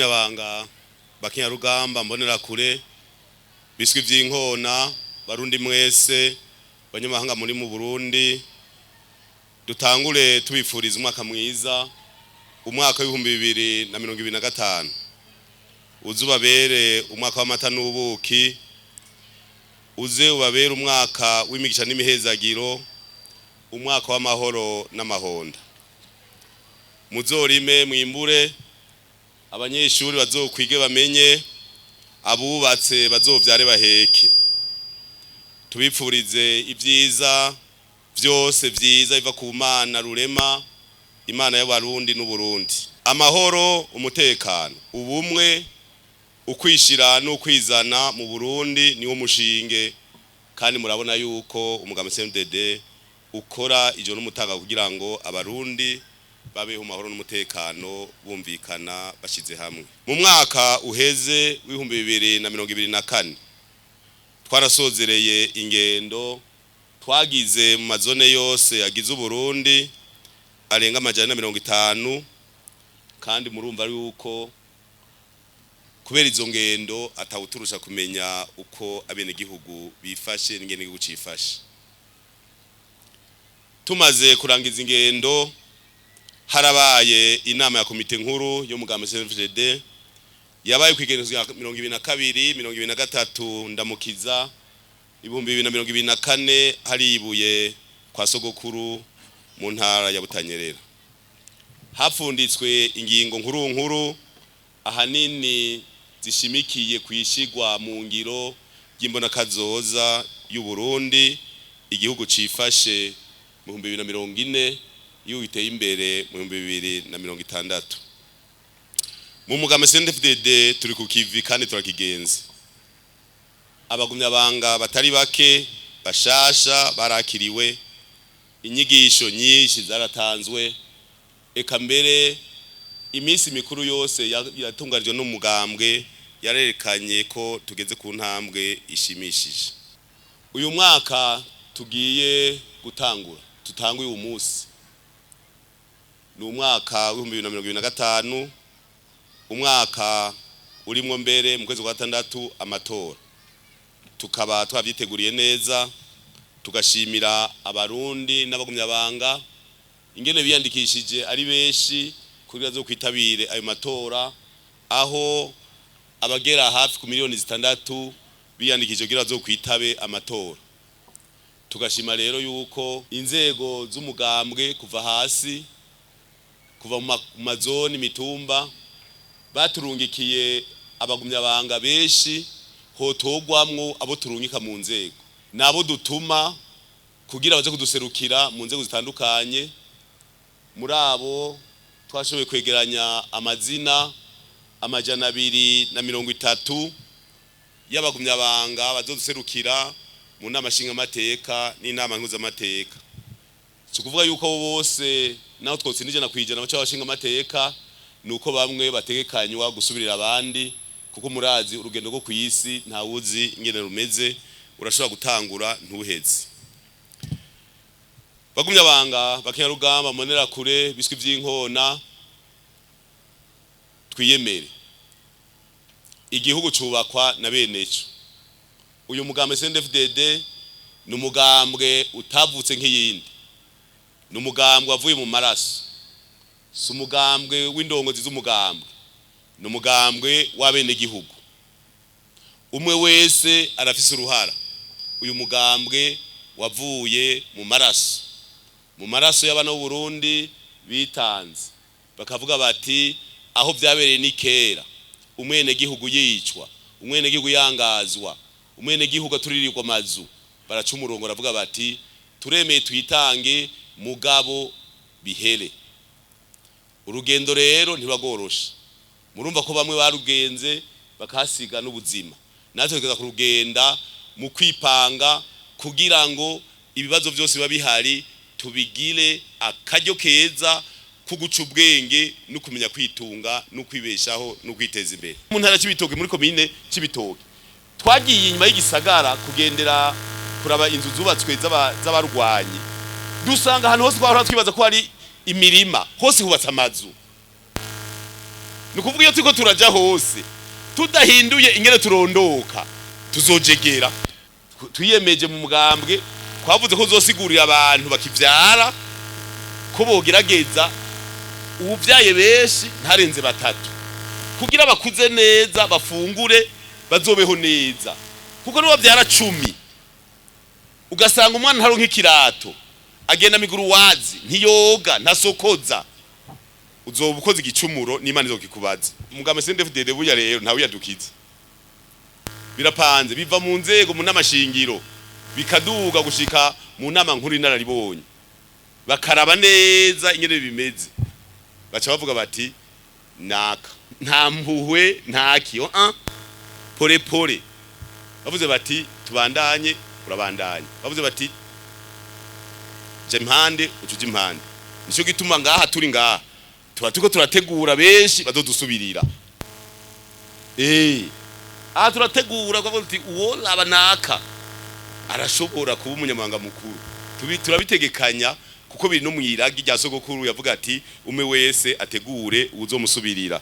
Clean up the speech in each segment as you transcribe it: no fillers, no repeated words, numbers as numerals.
abagumyabanga bakinyarugamba mbonera kure biswi vy'inkona barundi mwese banyamahanga muri mu Burundi dutangure tubifuriza umwaka mwiza umwaka w'2025 uzubabere umwaka w'amata n'ubuki uze ubabere umwaka w'imigisha n'imihezagiro umwaka w'amahoro n'amahonda muzorime mwimbure abanyeshuri bazokwige bamenye abubatse bazovyare baheke tubipfurize ibyiza byose byiza biva ku Mana rurema Imana y'abarundi n'Uburundi amahoro umutekano ubumwe ukwishira no kwizana mu Burundi niwo mushinge kandi murabona yuko umugambwe Cndd ukora ijo n'umutaga kugira ngo abarundi babeho amahoro n'umutekano bumvikana bashize hamwe mu mwaka uheze w'2024 twarasozereye ingendo twagize mu mazone yose yagize Uburundi arenga amajana 50 kandi murumva yuko kubera izo ngendo atawuturusha kumenya uko abene gihugu bifashe n'ingene gihugu cifashe tumaze kurangiza ingendo harabaye inama ya komite nkuru yo mugambwe Cndd-Fdd yabaye kwigenezo ya 2022 ndamukiza 2024 haribuye kwa sogokuru mu ntara ya Butanyerera hapfunditswe ingingo nkuru ahanini zishimikiye kwishigwa mu ngiro y'imbona kazoza y'u Burundi igihugu cifashe mu 2040 yuwiteye imbere mu 2060 mu mugambwe Cndd-Fdd turi ku kivi kandi turakigenze abagumyabanga batari bake bashasha barakiriwe inyigisho nyinshi zaratanzwe eka mbere iminsi mikuru yose yatunganijwe n'umugambwe yarerekanye ko tugeze ku ntambwe ishimishije uyu mwaka tugiye gutangura tutanguye uyu munsi ni umwaka w'2025 umwaka urimwo mbere mu kwezi kwa 6 amatora tukaba twavyiteguriye neza tugashimira abarundi n'abagumyabanga ingene biyandikishije ari benshi kugira zo kwitabire ayo matora aho abagera hafi ku miliyoni 6 biyandikije kugira zo kwitabe amatora tugashima rero yuko inzego z'umugambwe kuva hasi kuva mu mazoni mitumba baturungikiye abagumyabanga benshi hotogwamwo abo turungika mu nzego nabo dutuma kugira baje kuduserukira mu nzego zitandukanye muri abo twashoboye kwegeranya amazina amajana 230 y'abagumyabanga bazoduserukira mu nama nshinga amateka n'inama nkuza amateka cyo kuvuga yuko bose naho twotsindije na kwijana bacha bashinga amateka nuko bamwe bategekanywa gusubirira abandi kuko murazi urugendo rwo kuyisi nta wuzi ingene rumeze urashobora gutangura ntuheze bagumyabanga bakinyarugamba monera kure biswi vy'inkona twiyemere igihugu cubakwa na beneco uyu mugambwe Cndd-Fdd ni umugambwe utavutse nk'iyindi ni umugambwe wavuye mu maraso si umugambwe w'indongozi z'umugambwe ni umugambwe w'abene gihugu umwe wese arafise uruhara uyu mugambwe wavuye mu maraso y'abana b'u Burundi bitanze bakavuga bati aho byabereye ni kera umwene gihugu yicwa umwene gihugu yangazwa umwene gihugu aturirirwa mazu baraca umurongo aravuga bati turemeye tuyitange mugabo bihere urugendo rero ntibagorosha murumva ko bamwe barugenze bakahasiga n'ubuzima natwe tugeza kurugenda mu kwipanga kugira ngo ibibazo byose biba bihari tubigire akaryo keza kuguca ubwenge no kumenya kwitunga no kwibeshaho no kwiteza imbere mu ntara y'Ibitoke muri komine y'Ibitoke twagiye inyuma y'igisagara kugendera kuraba inzu zubatswe z'abarwanyi dusanga ahantu hose twahora twibaza ko hari imirima hose hubatse amazu nukuvuga iyo turiko turaja hose tudahinduye ingene turondoka tuzojegera. Twiyemeje mu mugambwe twavuze ko uzosigurira abantu bakivyara ko bogerageza ubuvyaye benshi ntarenze batatu kugira bakuze neza bafungure bazobeho neza, kuko niba bavyara 10 ugasanga umwana ntaro nk'ikirato agenda miguru wazi ntiyoga ntasokoza uzoba ukoze igicumuro n'Imana izokikubaza. Umugambwe Cndd-Fdd buya rero ntawe yadukize, birapanze biva mu nzego mu namashingiro bikaduga gushika mu nama nkuru inararibonye bakaraba neza ingene bimeze, baca bavuga bati naka nta mpuhwe ntakiyo pole pole. Bavuze bati tubandanye urabandanye, bavuze bati je impande ucuje impande. Nico gituma ngaha turi ngaha tuba tuko turategura benshi bazodusubirira. Aha turategura kwa kuti uwo labanaka arashobora kuba umunyamabanga mukuru. Turabitegekanya kuko biri no mwiragi rya sogokuru yavuga ati ume wese ategure uzomusubirira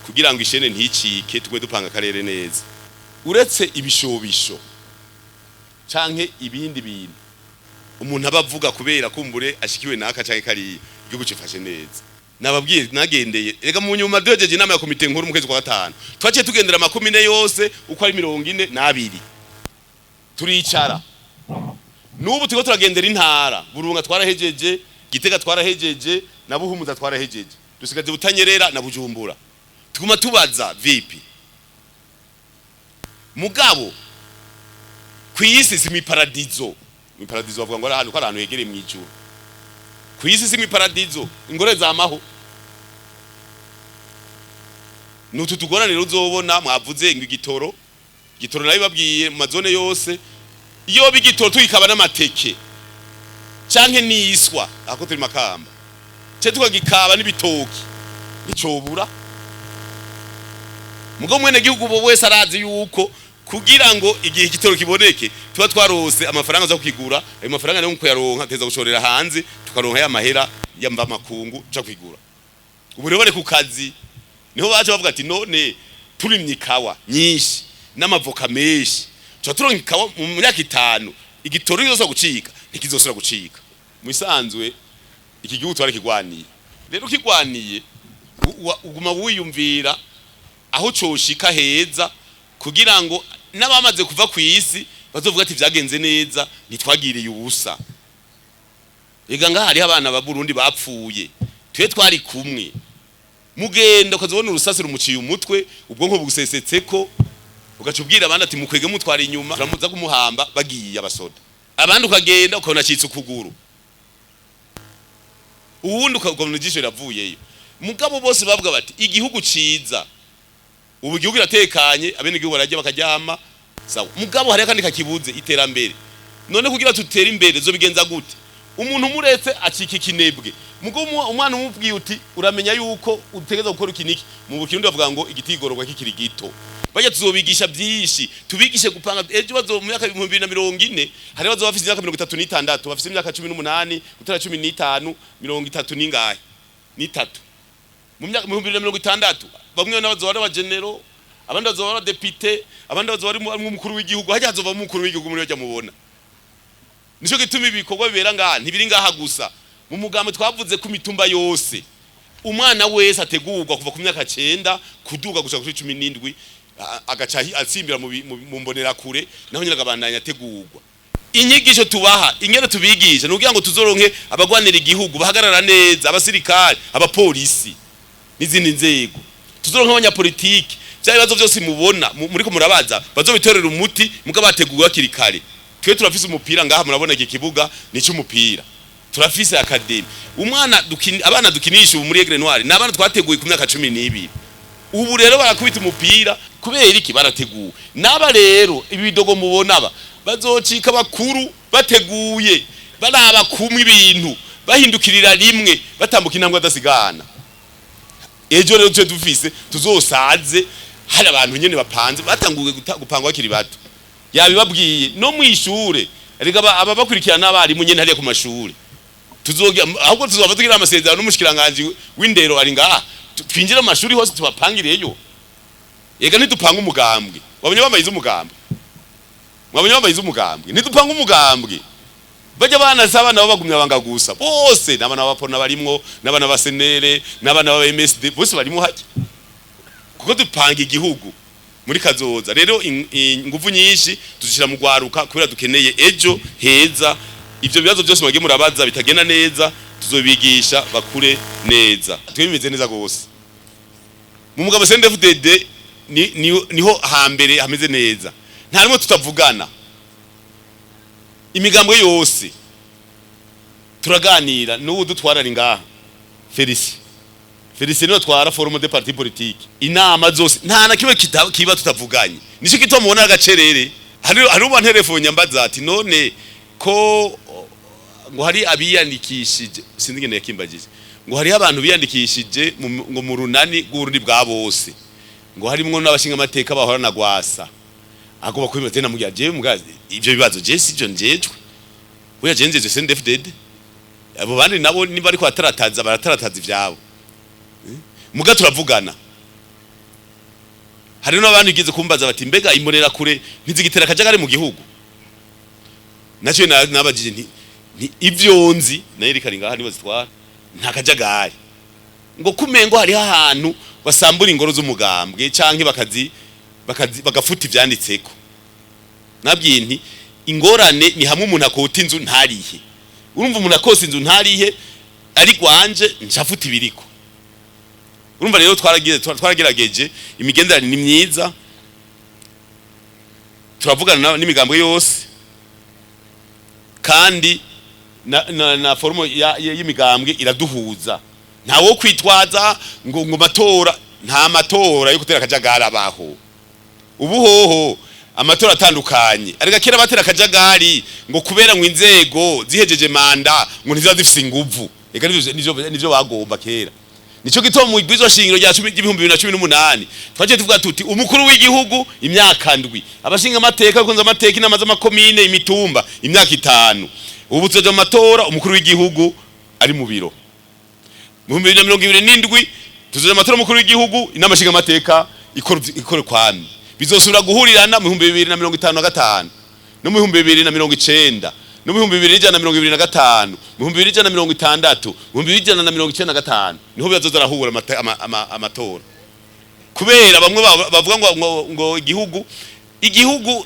kugira ngo ishene nticike tugwe dupanga karere neza. Uretse ibishobisho canke ibindi bintu umuntu abavuga kubera kumbure ashikiwe naka canke kari igihugu cifashe neza. Nababwiye nagendeye rega mu nyuma dojeje inama ya komite nkuru mu kwezi kwa 5 twaciye tugendera makomine yose uko ari 42 turicara. Nubu tiko turagendera intara Burunga twarahejeje, Gitega twarahejeje, na Buhumuza twarahejeje, dusigaje Butanyerera na Bujumbura. Tuguma tubaza vipi mugabo kwisi si miparadizo. Miparadizo bavuga ngo ari ahantu ko ahantu hegereye mwijuru. Kwisi si miparadizo ingore zamaho. Nutu tugoranira uzobona mwavuze ngo igitoro nayo babwiye mu mazone yose iyo bigitoro tuyikaba n'amateke canke niswa ako turi Makamba cyo tukagikaba n'ibitoki nicobura. Mugo mwene gihugu bo wese arazi yuko kugira ngo igihe igitoro kiboneke tuba twarose amafaranga zo kugura, ayo mafaranga nayo nko yaronka teza gushorera hanze tukaronka ya mahera yamba makungu cyo kwigura. Ubu rero bari ku kazi niho baje bavuga ati none turi myikawa nyinshi n'amavoka menshi turonka ikawa mu myaka 5 igitoro kizosa gucika ntikizosura gucika. Mu isanzwe iki gihugu twari kigwaniye, rero kigwaniye uguma wiyumvira aho coshika heza kugira ngo nabamaze kuva ku isi bazovuga ati vyagenze neza nitwagiriye ubusa. Ega ngaha hari abana ba Burundi bapfuye twe twari kumwe mugenda ukazobona urusasi rumuciye umutwe ubwonko bugusesetseko ugacubwira abandi ati mukwege mutwara inyuma turamuza kumuhamba bagiye abasoda, abandi ukagenda ukabona citse ukuguru uwundi ukagomna ijisho riravuyeyo. Mugabo bose bavuga bati igihugu ciza ubu igihugu iratekanye abene igihugu barajya bakaryama sawa. Mugabo hari kandi kakibuze iterambere. None kugira tutera imbere zo bigenza gute? Umuntu muretse acika kinebwe. Mugabo umwana umubwiye uti uramenya yuko utegeza gukora ikiniki mu Bukirundi bavuga ngo igitigororwa kikiri gito. Bajya tuzobigisha byinshi tubigishe gupanga ejo bazo mu myaka 2040 hari bazo bafite imyaka 36 bafite imyaka 18 gutara 15 30 ningahe ni 3 mu myaka 2060 bamwe n'abazo bari abagenero abandi bazo bari depite abandi bazo bari mu mukuru w'igihugu hajya hazova mu mukuru w'igihugu muri bajya mubona. Nico gituma ibikorwa bibera ngaha ntibiri ngaha gusa mu mugambo twavuze ku mitumba yose umwana wese ategurwa kuva ku myaka 9 kuduga gushaka kuri 17 agaca asimbira mu mbonera kure naho nyiraga bandanya ategurwa. Inyigisho tubaha ingene tubigisha nugira ngo tuzoronke abagwanira igihugu bahagarara neza, abasirikare, abapolisi n'izindi nzego, tuzoronka abanyapolitiki bya bibazo byose mubona muri ko murabaza bazobitorera umuti mugabategurwa kirikare. Twe turafise umupira ngaha murabona iki kibuga ni cy'umupira, turafise academy umwana abana dukinisha ubu muri Aigle Noir n'abana twateguye ku myaka 12. Ubu rero barakubita umupira kubera iki barateguye. Naba rero ibidogo mubona aba bazocika bakuru bateguye baraba kumwe ibintu bahindukirira rimwe batambuka intambwe adasigana. Ejo rero tuje dufise tuzosaze hari abantu nyene bapanze batanguye gupangwa bakiri bato. Yabibabwiye no mwishure rega aba bakurikirana abari munyene hariya ku mashure tuzogira ahubwo tuzoba tugira amasezerano n'umushikiranganje w'indero ari ngaha twinjira mu mashuri hose tubapangireyo. Yega ntidupanga umugambwe. Wabonye bamayize umugambwe. Mwabonye bamayize umugambwe. Ntidupanga umugambwe. Bajya bana saba nabo bagumyabanga gusa. Bose nabana bapona barimwo, nabana basenere, nabana ba MSD, bose barimo haje. Kuko dupanga igihugu muri kazoza. Rero ingufu nyinshi tuzishira mu gwaruka kubera dukeneye ejo heza. Ivyo bibazo byose mwage murabaza bitagenda neza, tuzobigisha bakure neza. Twemeze neza gose. Mu mugabo Cndd-Fdd niho hambere hameze neza. Ntarimo tutavugana. Imigambwe yose turaganira n'ubu dutwarara ngaha. Félicien no twara forum de parti politique. Inama zose nta na kimwe kiba tutavuganye. Nico kitwa mubona agacerere. Hari uba telefone mbaza ati none ko ngo hari abiyandikishije sinzi ngene yakimbagije. Ngo hari abantu biyandikishije ngo mu runani rw'urundi bwa bose. Ngo harimwo n'abashinga amateka bahora na gwasa. Agoba ko bimatena mu gihe mugazi ivyo bibazo je sijo njejwe. Uya jenjeje Cndd-Fdd. Abo bandi nabo niba ariko baratarataza ivyabo. Muga turavugana. Hari n'abandi gize kumbaza bati mbega imurera kure ntizigitera kajagari mu gihugu. Naco nabajije nti ivyo nzi nayo rikari ngaha nibo zitwara nta kajagari. Ngo kumengo hari ahantu basambura ingoro z'umugambwe canke bagafuta ivyanditseko. Nabwiye nti ingorane ni hamwe umuntu akota inzu ntarihe. Urumva umuntu akosa inzu ntarihe ari gwanje ncafuta ibiriko. Urumva rero twaragerageje imigenderanire ni myiza. Turavugana n'imigambwe yose. Kandi na forumo y'imigambwe iraduhuza. Ntawo kwitwaza ngo matora nta matora yo kutera kajagara baho. Ubu hoho amatora atandukanye. Arega kera batera kajagari ngo kubera ngo inzego zihejeje manda ngo ntizazifise inguvu. Ega nivyo bagomba kera. Nico gitoma mu bwizo shingiro rya 2018 twaje tuvuga tuti umukuru w'igihugu imyaka ndwi abashinga amateka kunza amateka inama z'amakomine imitumba imyaka 5 ubu tuzo amatora umukuru w'igihugu ari mu biro mu 2027 tuzo amatora umukuru w'igihugu inama shinga amateka ikore kwami bizosubira guhurirana mu 2055 no mu 2090 no mu 2025 mu 2060 mu 2095 niho byazozara hura amatora kubera bamwe bavuga ngo igihugu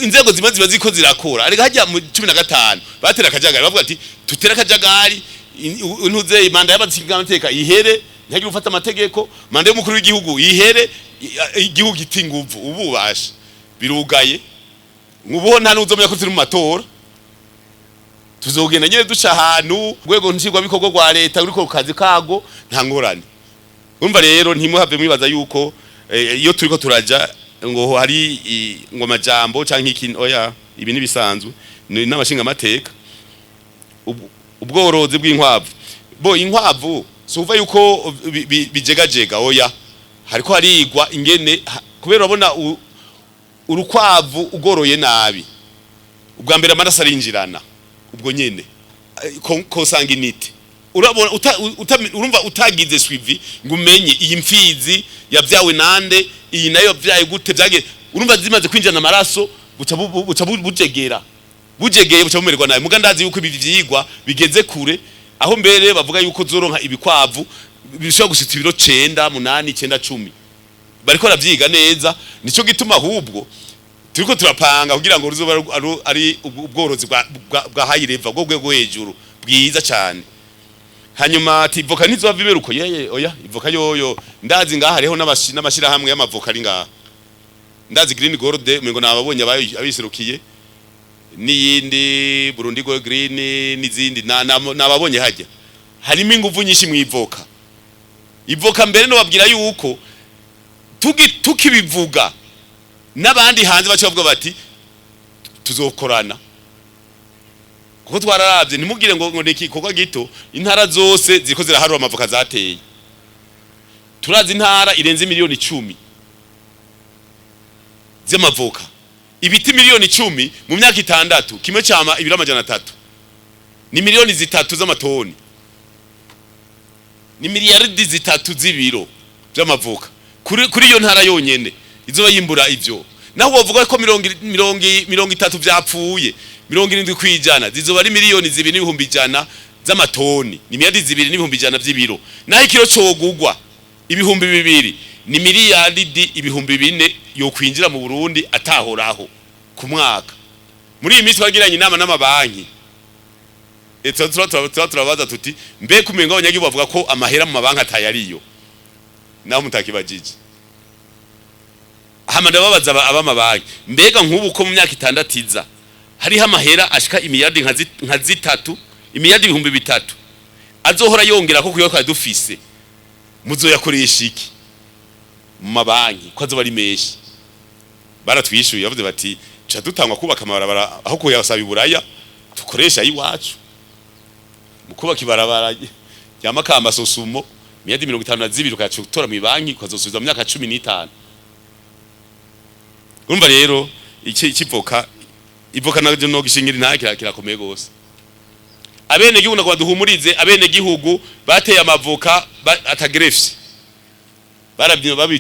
inzego zimaze ziko zirakora ariko hajya mu 15 batera kajagari bavuga ati tutera kajagari intuze imanda y'abatsinga amateka ihere ntihagire ufata amategeko manda y'umukuru w'igihugu ihere igihugu gitinguvu ububasha birugaye ngubo nta nuzomya ko turi mu matora tuzogenda nyene duca ahantu rwego nshigwa bikorwa rwa leta uriko kazi kago nta ngorane. Urumva rero ntimuhave mwibaza yuko iyo turiko turaja ngo hari ngo majambo canke ikintu oya ibi nibisanzwe n'abashinga amateka ubworozi bw'inkwavu bo inkwavu suva yuko bijegajega oya hariko harigwa ingene kubera ubona urukwavu ugoroye nabi ubwa mbere amaraso arinjirana ubwo nyene consanguinity urabona urumva utagize suivi ngumenye iyi mfizi yavyawe nande iyi nayo yavyaye gute byage urumva zimaze kwinjana amaraso buca bujegeye buca bumererwa nayo muga ndazi yuko ibi vyigwa bigeze kure aho mbere bavuga yuko zoronka ibikwavu bishobora gushitsa ibiro 9 8 9 10 bariko ravyiga neza nico gituma ahubwo turiko turapanga kugira ngo ruzoba ari ubworozi bwa high level bwo gwego hejuru bwiza cyane. Hanyuma ati voka nizova biberuko yeye oya ivoka yoyo ndazi ngaha hariho n'amashira hamwe y'amavoka ari ngaha ndazi green gold mengo nababonye abiserukiye niyindi Burundi go green nizindi nababonye hajya harimo inguvu nyinshi mu ivoka mbere no babwira yuko tukibivuga n'abandi hanze bacho bavuga bati tuzokorana kuko twararavye ntimugire ngo neki kokwa gito intara zose ziko ziraharura amavoka zateye turazi intara irenze miliyoni 10 z'amavoka ibiti miliyoni 10 mu myaka 6 kimwe cyama ibiro 300 ni miliyoni 3 z'amatoni ni miliyaridi zitatu z'ibiro by'amavuka kuri iyo ntara yonyene izoba yimbura ivyo. Naho bavuga ko 30 vyapfuye 70 kwijana zizoba ari miliyoni 2.1 z'amatoni, ni miliyaridi 2.1 vy'ibiro. Naho ikiro cogugwa ibihumbi 2 ni miliyaridi 4,000 yo kwinjira mu Burundi atahoraho ku mwaka. Muri iyi minsi bagiranye inama n'amabanki, turabaza tuti mbe kumenga abanyagihugu bavuga ko amahera mu mabanki atayariyo, naho mutakibajije. Hamanda babaza abamabanki mbega nk'ubu ko mu myaka 6 iza hariho amahera ashika imiliyardi nka zitatu, imiliyardi 300 azohora yongera ko kuyo dufise, muzoyakoresha iki mu mabanki ko azoba ari menshi? Baratwishuye bavuze bati cha dutangwa kubaka amabarabara aho ko yasaba iburaya tukoresha iwacu mu kubaka ibarabara ya Makamba Sosumo miliyardi 52 ukacutora mu banki ukazosubiza mu myaka 15. Urumva rero ikivoka naje no gishingira nta kirakomeye gose. Abene gihugu nako baduhumurize, abene gihugu bateye amavoka atagrefye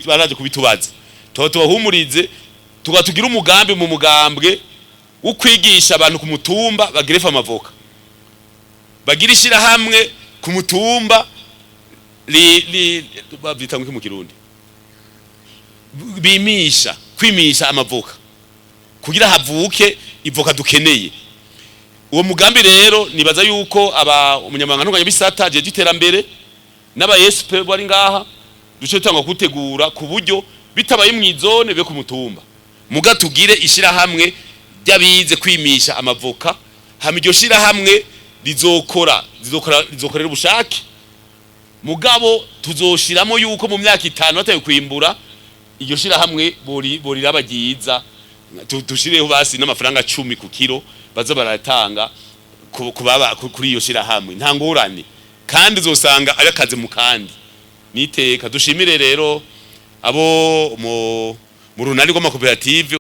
baraje kubitubaza tubahumurize, tugatugira umugambi mu mugambwe wo kwigisha abantu ku mutumba bagrefa amavoka, bagirishira hamwe ku mutumba bavyita mu Kirundi kwimisha amavoka kugira havuke ivoka dukeneye. Uwo mugambi rero nibaza yuko umunyamabanga ntunganya bisata je giterambere n'aba SP bari ngaha duce tangwa kutegura ku buryo bitabaye mwizone be ku mutumba muga tugire ishira hamwe ryabize kwimisha amavoka, hama iryo shira hamwe rizokorera ubushake mugabo tuzoshiramo yuko mu myaka 5 bataye kwimbura iryo shira hamwe bori rabagiza tushireho basi n'amafaranga 10 ku kilo bazo baratanga kubaba kuri iyo shira hamwe nta ngorane, kandi uzosanga ayakaze mu kandi niteka. Dushimire rero abo mu runani rw'amakoperative